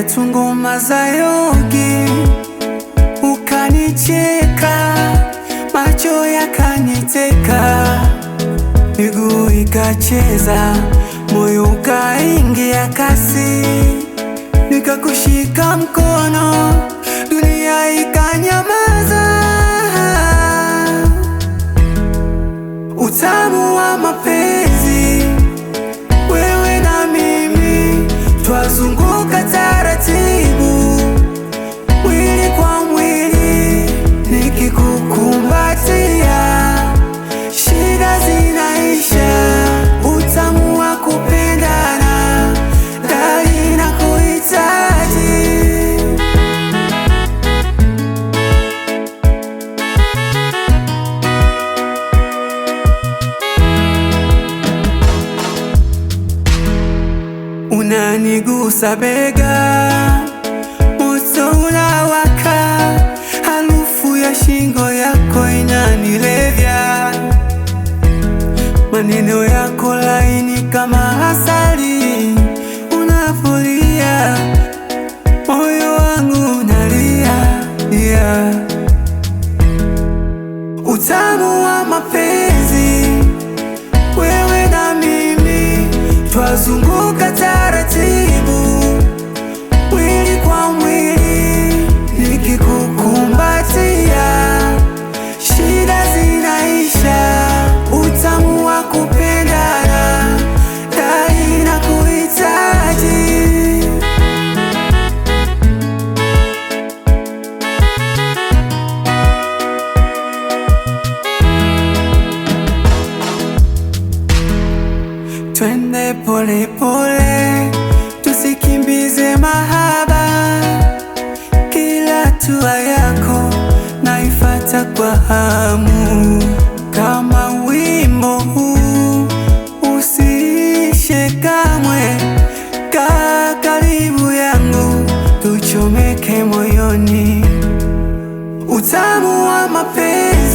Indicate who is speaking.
Speaker 1: Tukapiga tungoma za yogi, ukanicheka, macho yakaniteka, miguu ikacheza, moyo ukaingia kasi, nikakushika mkono, dunia ikanyamaza. Utamu wa mapenzi, wewe na mimi, twazunguka taratibu, mwili kwa mwili, nikikukumbatia, shida zinaisha. Utamu wa kupendana, ndani nakuhitaji. Unanigusa bega, moto unawaka, harufu ya shingo yako inanilevya, maneno yako laini kama asali, unapolia moyo wangu unalia, yeah. Utamu wa mapenzi, wewe na mimi, twazunguka taratibu, mwili kwa mwili, nikikukumbatia, shida zinaisha. Utamu wa kupendana, ndani nakuhitaji. Twende pole pole, tusikimbize mahaba, kila hatua yako naifata kwa hamu. Kama wimbo huu usiishe kamwe, kaa karibu yangu, tuchomeke moyoni. Utamu wa mapenzi